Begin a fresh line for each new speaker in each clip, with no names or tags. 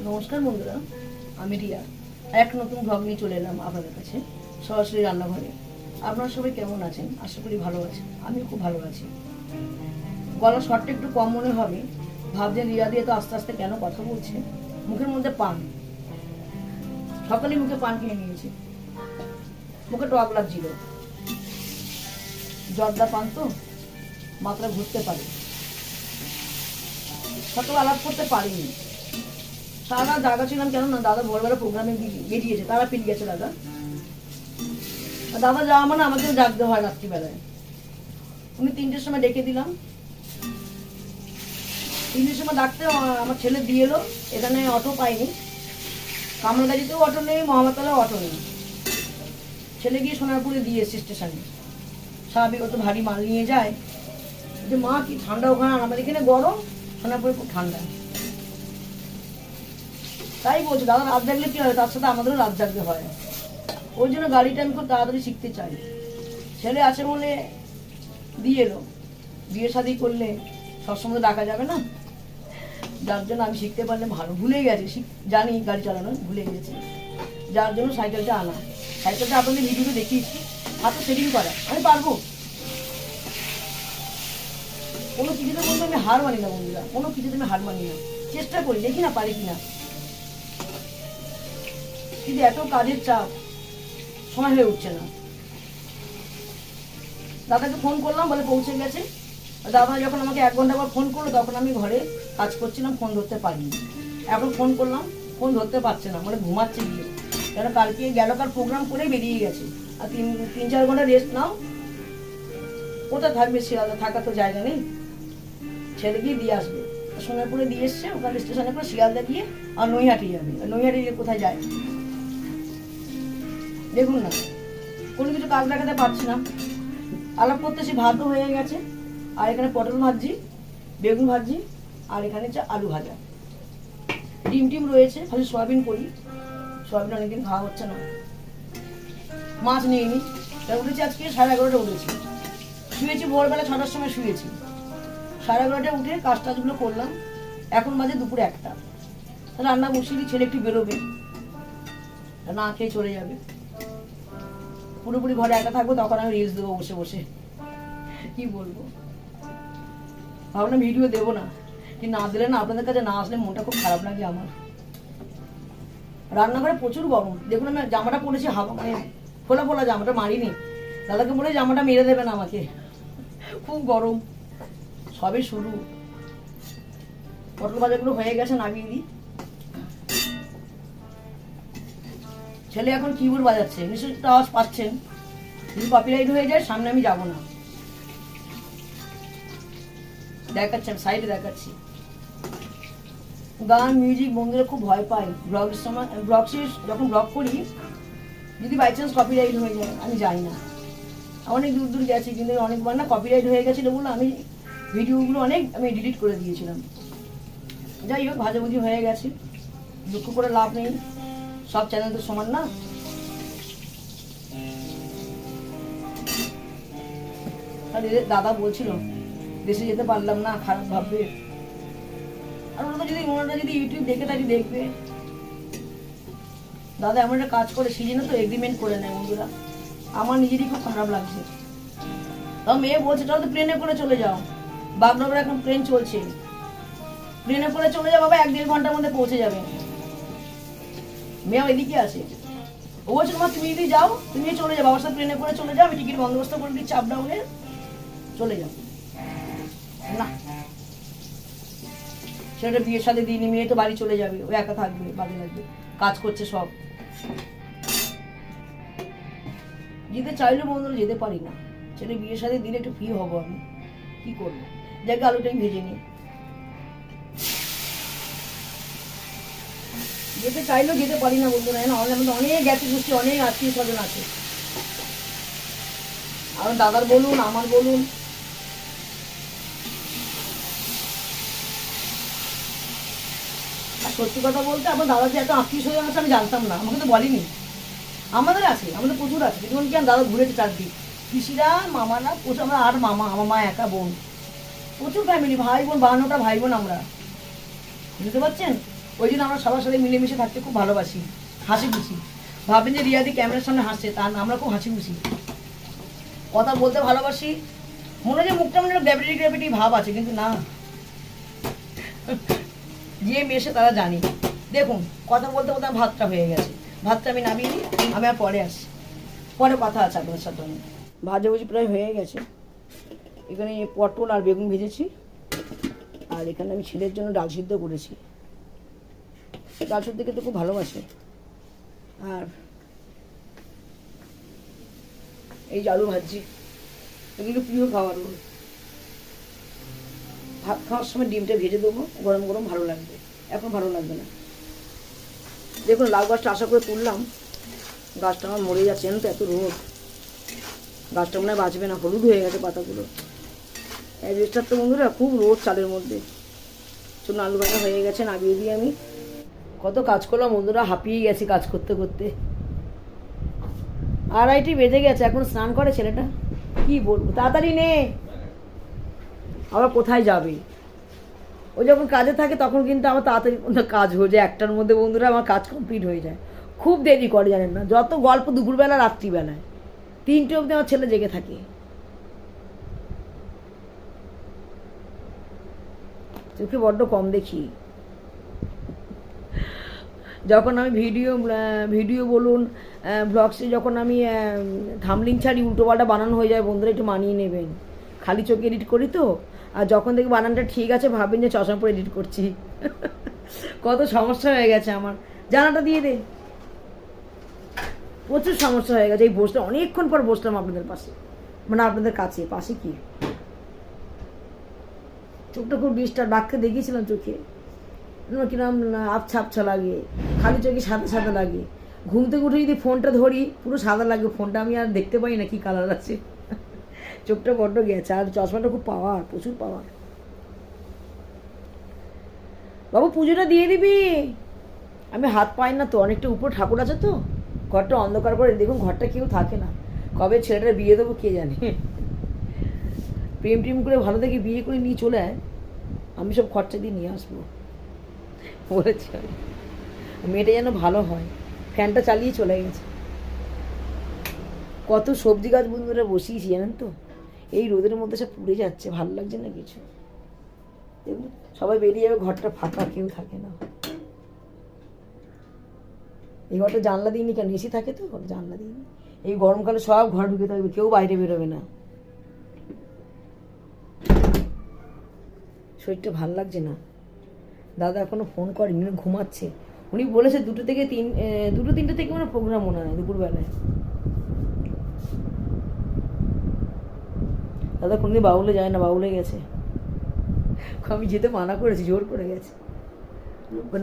নমস্কার বন্ধুরা, আমি রিয়া। এক নতুন ব্লগ নিয়ে চলে এলাম আপনাদের কাছে, সরাসরি রান্নাঘরে। আপনারা সবাই কেমন আছেন? আশা করি ভালো আছেন। আমিও খুব ভালো আছি। গলার স্বরটা একটু কম মনে হবে, ভাবছেন রিয়া দিয়ে তো আস্তে আস্তে কেন কথা বলছে। মুখের মধ্যে পান, সকালে মুখে পান খেয়ে নিয়েছি, মুখে টক লাগছিল। জর্দা পান তো মাত্রা ঘুরতে পারে, সকাল আলাপ করতে পারিনি। সারা জায়গা ছিলাম, কেন না দাদা ভোরবেলা প্রোগ্রামে বেরিয়েছে, তারা পেয়ে গেছে দাদা। আর দাদা যাওয়া মানে আমাকেও জাগতে হয় রাত্রিবেলায়। উনি 3টের সময় ডেকে দিলাম, 3টের সময় ডাকতে আমার ছেলে দিয়ে এলো। এখানে অটো পাইনি, কামালগাজিতেও অটো নেই, মহামাতলাও অটো নেই। ছেলে গিয়ে সোনারপুরে দিয়ে এসছে স্টেশনে। স্বাভাবিক অত ভারী মাল নিয়ে যায়, যে মা কি ঠান্ডা ওখানে, আমাদের এখানে গরম, সোনারপুরে খুব ঠান্ডা। তাই বলছে দাদা রাত জাগলে কি হয়, তার সাথে আমাদেরও রাত জাগতে হয়। ওই জন্য গাড়িটা আমি খুব তাড়াতাড়ি শিখতে চাই। ছেলে আছে বলে দিয়ে এলো, বিয়ে শাদি করলে সবসময় ডাকা যাবে না, যার জন্য আমি শিখতে পারলে ভালো। ভুলে গেছি, জানি গাড়ি চালানো, ভুলে গেছি, যার জন্য সাইকেলটা আনা। সাইকেলটা আপনাদের ভিডিওতে দেখিয়েছি, হাতে সেটিং করা আমি পারবো। কোনো কিছুতে বলতে আমি হার মানি না বন্ধুরা, কোনো কিছুতে আমি হার মানি না, চেষ্টা করি, দেখি না পারি কিনা। কিন্তু এত কাজের চাপ, সময় হয়ে উঠছে না। দাদাকে ফোন করলাম, বলে পৌঁছে গেছে। দাদা যখন আমাকে 1 ঘন্টা পর ফোন করলো, তখন আমি ঘরে কাজ করছিলাম, ফোন ধরতে পারিনি। এখন ফোন করলাম, ফোন ধরতে পারছে না, মানে ঘুমাচ্ছে গিয়ে। কেন কালকে গেলকার প্রোগ্রাম করে বেরিয়ে গেছে। আর 3-4 ঘন্টা রেস্ট নাও, কোথায় থাকবে, শিয়ালদা থাকার তো জায়গা নেই। ছেলে গিয়ে দিয়ে আসবে, সোনারপুরে দিয়ে এসছে, ওখানে স্টেশনে করে শিয়ালদা গিয়ে আর নৈহাটি যাবে। নৈহাটি গিয়ে কোথায় যায় দেখুন না, কোনো কিছু কাজ দেখাতে পারছি না। আলাপ করতেছি, ভাতও হয়ে গেছে, আর এখানে পটল ভাজি, বেগুন ভাজি, আর এখানে আলু ভাজা, ডিম টিম রয়েছে। খালি সয়াবিন করি, সয়াবিন অনেকদিন খাওয়া হচ্ছে না। মাছ নিয়ে নি, উঠেছি আজকে 11:30 উঠেছি। শুয়েছি ভোরবেলা 6টার সময় শুয়েছি, 11:30 উঠে কাজ টাজগুলো করলাম। এখন বাজে দুপুরে 1টা। রান্না বসিয়ে দিই, ছেলে একটু বেরোবে, না খেয়ে চলে যাবে। পুরোপুরি ঘরে একা থাকবো, তখন আমি রিলস দেবো বসে বসে। কি বলবো, ভাবলাম ভিডিও দেবো না, কিন্তু না দিলে না, আপনাদের কাছে না আসলে মনটা খুব খারাপ লাগে আমার। রান্নাঘরে প্রচুর গরম, দেখুন আমি জামাটা পরেছি, হাওয়া মানে ফোলা ফোলা জামাটা মারিনি। দাদাকে বলে জামাটা মেরে দেবে না আমাকে, খুব গরম। সবে শুরু। পটল ভাজাগুলো হয়ে গেছে, নামিয়ে দিই। ছেলে এখন কিবোর্ড বাজাচ্ছে, নিশ্চয়ই একটু আওয়াজ পাচ্ছেন। যদি কপিরাইট হয়ে যায়, সামনে আমি যাবো না, দেখাচ্ছি আমি সাইডে দেখাচ্ছি। গান মিউজিক বন্ধুরা খুব ভয় পায় ব্লগের সময়। ব্লগ শেষ যখন ব্লগ করি, যদি বাই চান্স কপিরাইট হয়ে যায়, আমি যাই না। অনেক দূর দূর গেছি, কিন্তু অনেকবার না কপিরাইট হয়ে গেছিলো বলে আমি ভিডিওগুলো আমি ডিলিট করে দিয়েছিলাম। যাই হোক, ভাজাভুজি হয়ে গেছে, দুঃখ করে লাভ নেই, সব চ্যানেল তো সমান না। আর দাদা বলছিল দেশে যেতে পারলাম না, খারাপ ভাববে। আর ওনারা যদি ইউটিউব দেখে থাকি, দেখবে দাদা এমন একটা কাজ করে, সিজনে তো এগ্রিমেন্ট করে নেয় বন্ধুরা। আমার নিজেরই খুব খারাপ লাগছে। তো মেয়ে বলছে চল তো প্লেনে করে চলে যাও, বাগডোগরা এখন ট্রেন চলছে, প্লেনে করে চলে যাও বাবা, 1-1.5 ঘন্টার মধ্যে পৌঁছে যাবে। মেয়েও এদিকে আছে, ও বলছে তোমার তুমি যদি যাও, তুমি চলে যাও, বাবার সাথে প্লেনে করে চলে যাও, আমি টিকিট বন্দোবস্ত করে দিচ্ছি, আপ ডাউনে চলে যাও। না, সেটা বিয়ের সাথে দিইনি, মেয়ে তো বাড়ি চলে যাবে, ও একা থাকবে, বাজে লাগবে, কাজ করছে সব। যেতে চাইলেও বন্ধুরা যেতে পারি না, ছেলে বিয়ের সাথে দিলে একটু ফ্রি হবো, আমি কি করবো। যাকে আলুটাই ভেজে নিই, যেতে চাইলেও যেতে পারি না বন্ধুরা। আমাদের অনেক গেছে গোষ্ঠী, অনেক আত্মীয় স্বজন আছে, আর দাদার বলুন, আমার বলুন। আর সত্যি কথা বলতে, আমার দাদার যে এত আত্মীয় স্বজন আছে আমি জানতাম না, আমাকে তো বলেনি। আমাদের আছে, আমাদের প্রচুর আছে, যেমন কি দাদা ঘুরেছে চারদিক, পিসিরা, মামারা প্রচুর, আমরা 8 মামা, আমার মা একা বোন, প্রচুর ফ্যামিলি, ভাই বোন 52টা ভাই বোন আমরা, বুঝতে পারছেন। ওই জন্য আমরা সবার সাথে মিলেমিশে থাকতে খুব ভালোবাসি, হাসি খুশি। ভাবেন যে রিয়াদি ক্যামেরার সামনে হাসছে, তা না, আমরা খুব হাসি খুশি, কথা বলতে ভালোবাসি। মনে হয় যে মুখটা মনে গ্র্যাভিটি গ্র্যাভিটি ভাব আছে, কিন্তু না, যে মেশে তারা জানি। দেখুন কথা বলতে বলতে ভাতটা হয়ে গেছে, ভাতটা আমি নামিয়ে নিই, আমি আর পরে আসি, পরে কথা আছে আপনাদের সাথে। আমি ভাজাভুজি প্রায় হয়ে গেছে। এখানে পটল আর বেগুন ভেজেছি, আর এখানে আমি ছেলের জন্য ডাল সিদ্ধ করেছি। ডাল সিদ্ধ খেতে খুব ভালোবাসে। আর এই যে আলু ভাজি, এগুলো প্রিয় খাবার। ভাত খাওয়ার সময় ডিমটা ভেজে দেবো, গরম গরম ভালো লাগবে, এখন ভালো লাগবে না। দেখুন লাউ গাছটা আশা করে তুললাম, গাছটা আমার মরে যাচ্ছে, জানেন তো, এত রোদ। গাছটা মনে হয় বাঁচবে না, হলুদ হয়ে গেছে পাতাগুলো। অ্যাডভেস্টার তো বন্ধুরা খুব রোদ চালের মধ্যে। চলুন আলু ভাজা হয়ে গেছে, নামিয়ে দিই আমি। কত কাজ করলাম বন্ধুরা, হাঁপিয়ে গেছি কাজ করতে করতে। 2:30 বেজে গেছে, এখন স্নান করে ছেলেটা। কি বলবো, তাড়াতাড়ি নে, আবার কোথায় যাবে। ও যখন কাজে থাকে তখন কিন্তু আমার তাড়াতাড়ি কাজ হয়ে যায়, 1টার মধ্যে বন্ধুরা আমার কাজ কমপ্লিট হয়ে যায়। খুব দেরি করে, জানেন না, যত গল্প দুপুরবেলা রাত্রিবেলায় 3টে অবধি আমার ছেলে জেগে থাকে। চোখে বড্ড কম দেখি। যখন আমি ভিডিও বলুন, ব্লগসে যখন আমি থামলিং ছাড়ি, উল্টোপাল্টা বানানো হয়ে যায় বন্ধুরা, একটু মানিয়ে নেবেন। খালি চোখে এডিট করি তো, আর যখন দেখি বানানটা ঠিক আছে ভাবেন যে চশমা পরে এডিট করছি। কত সমস্যা হয়ে গেছে আমার। জানাটা দিয়ে দে, প্রচুর সমস্যা হয়ে গেছে। এই বসলাম, অনেকক্ষণ পর বসলাম আপনাদের পাশে, মানে আপনাদের কাছে। পাশে কি, চোখটা খুব ডিস্টার্ব, ডাক্তার দেখিয়েছিলাম চোখে কিরম আবছা আবছা লাগে, খালি চোখে সাদা সাদা লাগে। ঘুম থেকে উঠে যদি ফোনটা ধরি পুরো সাদা লাগে ফোনটা, আমি আর দেখতে পাই না কি কালার আছে। চোখটা বড্ড গেছে, আর চশমাটা খুব পাওয়ার, প্রচুর পাওয়ার। বাবু পুজোটা দিয়ে দিবি। আমি হাত পাই না তো, অনেকটা উপর ঠাকুর আছে তো, ঘরটা অন্ধকার করে। দেখুন ঘরটা কেউ থাকে না, কবে ছেলেটার বিয়ে দেবো কে জানে। প্রেম টেম করে ভালো থেকে বিয়ে করে নিয়ে চলে আয়, আমি সব খরচা দিয়ে নিয়ে আসবো বলেছি। মেয়েটা যেন ভালো হয়। ফ্যানটা চালিয়ে চলে গেছে। কত সবজি গাছ বন্ধুরা বসিয়েছি জানেন তো, এই রোদের মধ্যে সব পুড়ে যাচ্ছে, ভালো লাগছে না কিছু। দেখুন সবাই বেরিয়ে যাবে, ঘরটা ফাঁকা, কেউ থাকে না। এই ঘরটা জানলা দিইনি কেন, এসি থাকে তো, জানলা দিইনি। এই গরমকালে সব ঘর ঢুকে থাকবে, কেউ বাইরে বেরোবে না। শরীরটা ভালো লাগছে না। দাদা এখনো ফোন করেনি, ঘুমাচ্ছে। উনি বলেছে 2টো 3টে থেকে মানে প্রোগ্রাম মনে হয় দুপুরবেলায়। দাদা কোনদিন বাউলে যায় না, বাউলে গেছে। আমি যেতে মানা করেছি, জোর করে গেছে।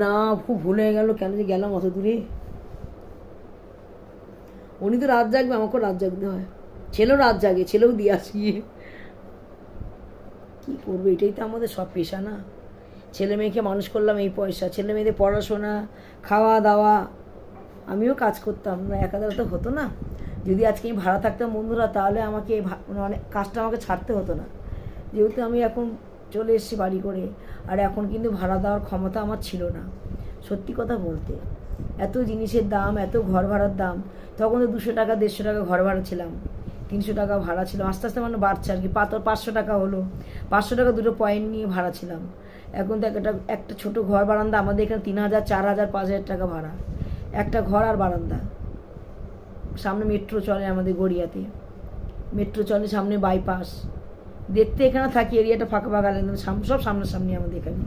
না খুব ভুল হয়ে গেল, কেন যে গেলাম অত দূরে। উনি তো রাত জাগবে, আমাকেও রাত জাগতে হয়। ছেলেও রাত জাগে, ছেলেও দিয়ে আসি। কী করবো, এটাই তো আমাদের সব পেশা না। ছেলে মেয়েকে মানুষ করলাম এই পয়সা, ছেলে মেয়েদের পড়াশোনা, খাওয়া দাওয়া। আমিও কাজ করতাম না, একাধারে তো হতো না। যদি আজকে আমি ভাড়া থাকতাম বন্ধুরা, তাহলে আমাকে মানে কাজটা আমাকে ছাড়তে হতো না। যেহেতু আমি এখন চলে এসেছি বাড়ি করে, আর এখন কিন্তু ভাড়া দেওয়ার ক্ষমতা আমার ছিল না। সত্যি কথা বলতে, এত জিনিসের দাম, এত ঘর ভাড়ার দাম। তখন তো 200 টাকা 150 টাকা ঘর ভাড়া ছিলাম, 300 টাকা ভাড়া ছিল। আস্তে আস্তে মানে বাড়ছে আর কি। 500 টাকা হলো, 500 টাকা 2টো পয়েন্ট নিয়ে ভাড়া ছিলাম। এখন তো একটা ছোটো ঘর বারান্দা আমাদের এখানে 3000, 4000, 5000 টাকা ভাড়া। একটা ঘর আর বারান্দা। সামনে মেট্রো চলে আমাদের গড়িয়াতে, মেট্রো চলে, সামনে বাইপাস। দেখতে এখানে থাকি, এরিয়াটা ফাঁকা ফাঁকা লাগে, সব সামনাসামনি আমাদের এখানে।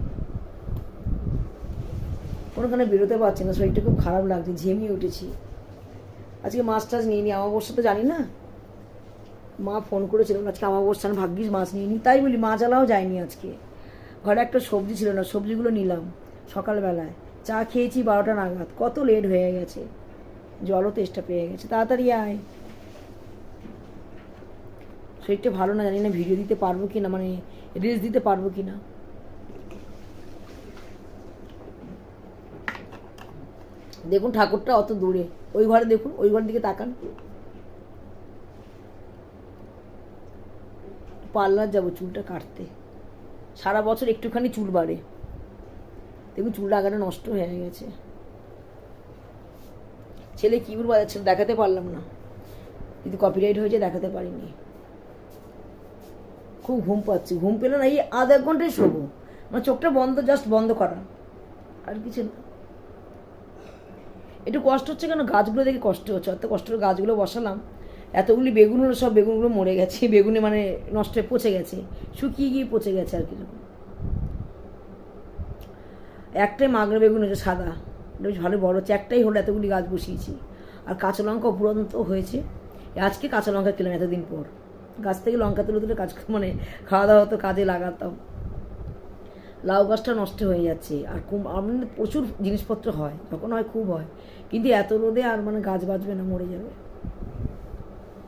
কোনোখানে বেরোতে পারছি না, শরীরটা খুব খারাপ লাগছে, ঝেমিয়ে উঠেছি। আজকে মাছ টাছ নিয়ে নি, অমাবস্যা তো জানি না। মা ফোন করেছিল আজকে অমাবস্যা, ভাগ্যিস মাছ নিয়ে নি। তাই বলি মাছ আলাও যায়নি আজকে। ঘরে একটা সবজি ছিল না, সবজিগুলো নিলাম সকালবেলায়। চা খেয়েছি 12টা নাগাদ, কত লেট হয়ে গেছে। জলও তেষ্টা পেয়ে গেছে, তাড়াতাড়ি আয়। শরীরটা ভালো না, জানি না ভিডিও দিতে পারবো কি না, মানে রিলস দিতে পারবো কি না। দেখুন ঠাকুরটা অত দূরে, ওই ঘরে দেখুন, ওই ঘরের দিকে তাকান। পার্লার যাবো চুলটা কাটতে, সারা বছর একটুখানি চুল বাড়ে, দেখুন চুলটা আগাটা নষ্ট হয়ে গেছে। ছেলে কিবোর্ড বাজাচ্ছিল, দেখাতে পারলাম না, কিন্তু কপিরাইট হয়েছে, দেখাতে পারিনি। খুব ঘুম পাচ্ছি, ঘুম পেলে না এই আধ এক ঘন্টায় শোবো, আমার চোখটা বন্ধ, জাস্ট বন্ধ করা, আর কিছু না। একটু কষ্ট হচ্ছে কেন, গাছগুলো দেখে কষ্ট হচ্ছে, অত কষ্ট করে গাছগুলো বসালাম, এতগুলি বেগুন হলো, সব বেগুনগুলো মরে গেছে, বেগুনে মানে নষ্ট হয়ে পচে গেছে, শুকিয়ে গিয়ে পচে গেছে আর কি। একটাই মাগরা বেগুন হয়েছে সাদা, বেশ ভালো বড় হচ্ছে, একটাই হলো, এতগুলি গাছ বসিয়েছি। আর কাঁচা লঙ্কা উপরন্ত হয়েছে, আজকে কাঁচা লঙ্কা খেলাম এতদিন পর, গাছ থেকে লঙ্কা তুলে তুলে কাজ মানে খাওয়া দাওয়া হতো, কাজে লাগাতাম। লাউ গাছটা নষ্ট হয়ে যাচ্ছে, আর আমাদের প্রচুর জিনিসপত্র হয়, যখন হয় খুব হয়, কিন্তু এত রোদে আর মানে গাছ বাঁচবে না, মরে যাবে।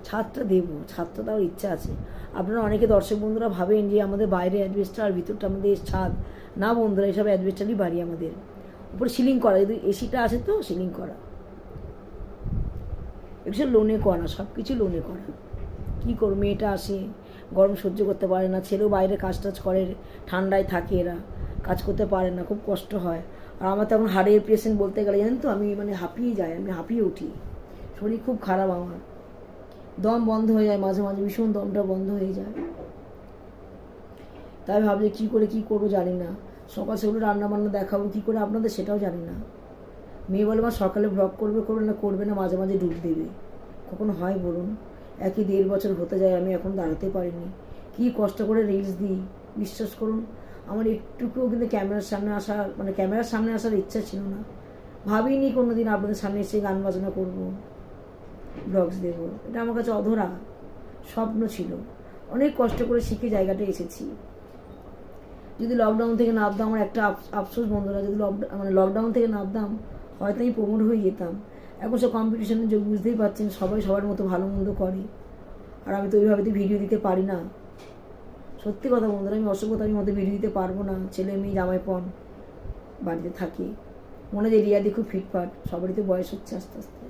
ছাদটা দেবো, ছাদটা দেওয়ার ইচ্ছা আছে। আপনারা অনেকে দর্শক বন্ধুরা ভাবেন যে আমাদের বাইরে অ্যাডভেস্টার আর ভিতরটা আমাদের ছাদ, না বন্ধুরা, এসব অ্যাডভেস্টারই বাড়ি আমাদের, উপরে সিলিং করা, যদি এসিটা আছে তো সিলিং করা, এগুলো লোনে করা, সব কিছু লোনে করা। কী করো, মেয়েটা আসে, গরম সহ্য করতে পারে না, ছেলেও বাইরে কাজ টাজ করে, ঠান্ডায় থাকে, এরা কাজ করতে পারে না, খুব কষ্ট হয়। আর আমার তো এখন হাড়ের পেশেন্ট বলতে গেলে, জানেন তো, আমি মানে হাঁপিয়ে যাই, আমি হাঁপিয়ে উঠি, শরীর খুব খারাপ আমার, দম বন্ধ হয়ে যায় মাঝে মাঝে, ভীষণ দমটা বন্ধ হয়ে যায়। তাই ভাবছি কী করে কী করবো জানি না, সকাল সেগুলো রান্নাবান্না দেখাবো কী করে আপনাদের, সেটাও জানি না। মেয়ে বলে মা সকালে ব্লগ করবে না, মাঝে মাঝে ডুব দেবে, কখনো হয় বলুন? একই 1.5 বছর হতে যায়, আমি এখন দাঁড়াতে পারিনি, কী কষ্ট করে রিলস দিই, বিশ্বাস করুন। আমার একটুকুও কিন্তু ক্যামেরার সামনে আসার মানে ক্যামেরার সামনে আসার ইচ্ছা ছিল না, ভাবিনি কোনো দিন আপনাদের সামনে এসে গান বাজনা করবো, ব্লগস দেবো, এটা আমার কাছে অধরা স্বপ্ন ছিল। অনেক কষ্ট করে শিখে জায়গাটা এসেছি। যদি লকডাউন থেকে নামতাম, আমার একটা আফসোস বন্ধুরা, যদি লকডাউন থেকে নামতাম হয়তো আমি প্রমোট হয়ে যেতাম। এখন সব কম্পিটিশনের যোগ, বুঝতেই পারছেন, সবাই সবার মতো ভালো মন্দ করে, আর আমি তো ওইভাবে তো ভিডিও দিতে পারি না। সত্যি কথা বন্ধুরা, আমি অসভ্যতার মতো ভিডিও দিতে পারবো না, ছেলে মেয়ে জামাইপন বাড়িতে থাকি, মনে হয় রিয়াদি খুব ফিটফাট, সবারই তো বয়স হচ্ছে আস্তে আস্তে,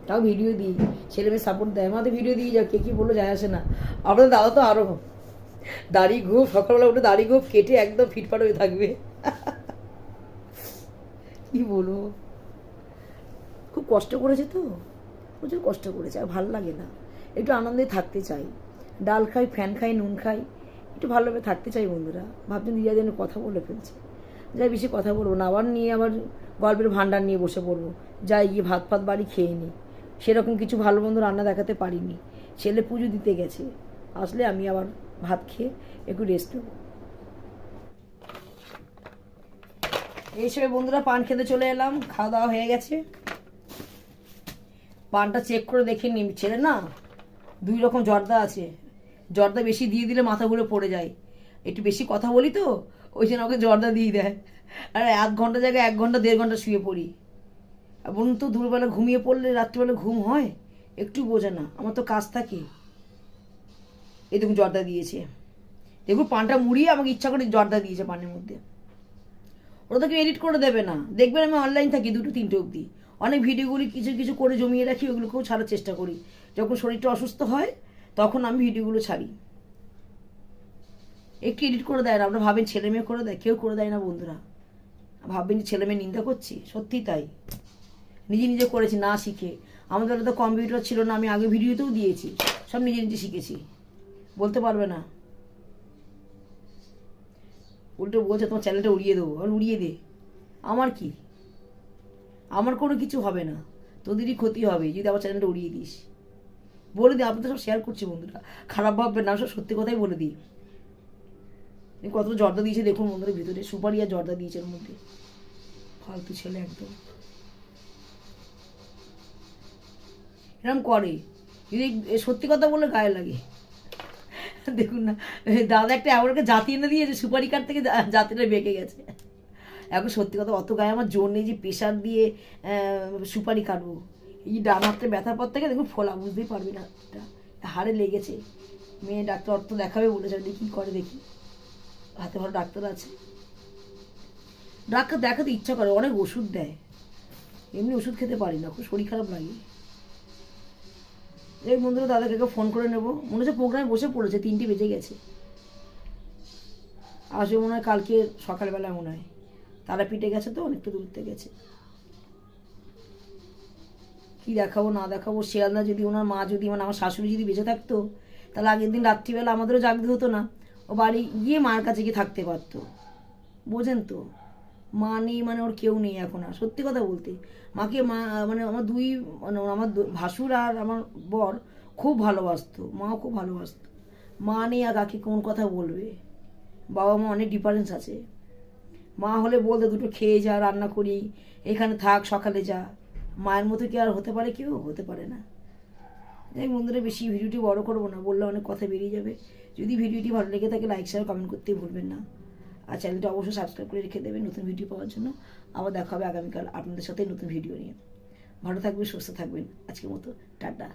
তাও ভিডিও দিই, ছেলে মেয়ে সাপোর্ট দেয়, আমাদের ভিডিও দিয়ে যাও, কে কী বললো যায় আসে না। আপনাদের দাদা তো আরও দাড়ি গোঁফ, সকালবেলা উঠে দাড়ি গোঁফ কেটে একদম ফিটফাট হয়ে থাকবে, কি বলবো, খুব কষ্ট করেছে তো, প্রচুর কষ্ট করেছে, আর ভালো লাগে না, একটু আনন্দে থাকতে চাই, ডাল খাই, ফ্যান খাই, নুন খাই, একটু ভালোভাবে থাকতে চাই বন্ধুরা। ভাবছেন দিদা যেন কথা বলে ফেলছে, যাই বেশি কথা বলবো না, আবার নিয়ে আবার গল্পের ভান্ডার নিয়ে বসে পড়বো, যাই গিয়ে ভাত ফাত বাড়ি খেয়ে নিই, সেরকম কিছু ভালো মন্দ রান্না দেখাতে পারিনি, ছেলে পুজো দিতে গেছে, আসলে আমি আবার ভাত খেয়ে একটু রেস্ট নেব। এই সময় বন্ধুরা পান খেতে চলে এলাম, খাওয়া দাওয়া হয়ে গেছে, পানটা চেক করে দেখে নি, ছেলে না 2 রকম জর্দা আছে, জর্দা বেশি দিয়ে দিলে মাথা ঘুরে পড়ে যায়, একটু বেশি কথা বলি তো ওই জন্য ওকে জর্দা দিয়ে দেয়, আর 1 ঘন্টা জায়গায় 1 ঘন্টা 1.5 ঘন্টা শুয়ে পড়ি। আর বলুন তো, দুপুরবেলা ঘুমিয়ে পড়লে রাত্রিবেলা ঘুম হয়? একটু বোঝে না, আমার তো কাজ থাকে। এই দেখুন জর্দা দিয়েছে, দেখুন পানটা মুড়িয়ে আমাকে ইচ্ছা করে জর্দা দিয়েছে পানের মধ্যে। ওরা তো কেউ এডিট করে দেবে না, দেখবেন আমি অনলাইন থাকি 2টো 3টে অবধি, অনেক ভিডিওগুলি কিছু কিছু করে জমিয়ে রাখি, ওগুলোকেও ছাড়ার চেষ্টা করি, যখন শরীরটা অসুস্থ হয় তখন আমি ভিডিওগুলো ছাড়ি। একটু এডিট করে দেয় না, আপনারা ভাবেন ছেলে মেয়ে করে দেয়, কেউ করে দেয় না বন্ধুরা, ভাববেন যে ছেলে মেয়ে নিন্দা করছি, সত্যিই তাই, নিজে নিজে করেছি না শিখে। আমাদের তো কম্পিউটার ছিল না, আমি আগে ভিডিওতেও দিয়েছি, সব নিজে নিজে শিখেছি, বলতে পারবে না। উল্টো বলছে তোমার চ্যানেলটা উড়িয়ে দেবো, আর উড়িয়ে দে, আমার কি, আমার কোনো কিছু হবে না, তোদেরই ক্ষতি হবে যদি আমার চ্যানেলটা উড়িয়ে দিস, বলে দিই। আপনাদের সব শেয়ার করছি বন্ধুরা, খারাপ ভাববেন না, সব সত্যি কথাই বলে দিই। কত জর্দা দিয়েছে দেখুন বন্ধুরা, ভিতরে সুপারি আর জর্দা দিয়েছে এর মধ্যে, ফালতু ছেলে একদম এরকম করে, যদি সত্যি কথা বললে গায়ে লাগে। দেখুন না, দাদা একটা এমন একটা জাতি এনে দিয়েছে, সুপারি কাঠ থেকে জাতিটা বেঁকে গেছে। এখন সত্যি কথা, অত গায়ে আমার জোর নেই যে প্রেশার দিয়ে সুপারি কাটবো। এই ডান হাতে ব্যথার পর থেকে দেখুন ফোলা, বুঝতেই পারবি না, হাড়ে লেগেছে। মেয়ে ডাক্তার অর্থ দেখাবে বলেছে, দেখি করে, দেখি হাতে ভালো ডাক্তার আছে, ডাক্তার দেখাতে ইচ্ছা করে, অনেক ওষুধ দেয়, এমনি ওষুধ খেতে পারি না, খুব শরীর খারাপ লাগে। এই বন্ধুরা দাদাকে ফোন করে নেবো, মনে হচ্ছে প্রোগ্রামে বসে পড়েছে, 3টে বেজে গেছে। আসবে মনে হয় কালকে সকালবেলা মনে হয়। তারাপীঠে গেছে তো, অনেকটা দূরত্বে গেছে। কি দেখাবো না দেখাবো, শিয়ালদা যদি ওনার মা যদি মানে আমার শাশুড়ি যদি বেঁচে থাকতো, তাহলে আগের দিন রাত্রিবেলা আমাদেরও জাগতে হতো না, ও বাড়ি গিয়ে মার কাছে গিয়ে থাকতে পারতো। বোঝেন তো, মা নেই মানে ওর কেউ নেই এখন আর, সত্যি কথা বলতে। মাকে মা মানে আমার দুই মানে আমার ভাসুর আর আমার বর খুব ভালোবাসতো, মাও খুব ভালোবাসতো। মা নেই আর কাকে কোন কথা বলবে, বাবা মা অনেক ডিফারেন্স আছে। মা হলে বলতে দুটো খেয়ে যা, রান্না করি, এখানে থাক, সকালে যা। মায়ের মতো কি আর হতে পারে কেউ? হতে পারে না। যাই বন্ধুরা, বেশি ভিডিওটি বড় করবো না, বললে অনেক কথা বেরিয়ে যাবে। যদি ভিডিওটি ভালো লেগে থাকে লাইক শেয়ার কমেন্ট করতেই ভুলবেন না। আর চ্যানেলটা অবশ্যই সাবস্ক্রাইব করে রেখে দেবেন নতুন ভিডিও পাওয়ার জন্য। আবার দেখা হবে আগামীকাল আপনাদের সাথে নতুন ভিডিও নিয়ে। ভালো থাকবেন, সুস্থ থাকবেন। আজকের মতো টাটা।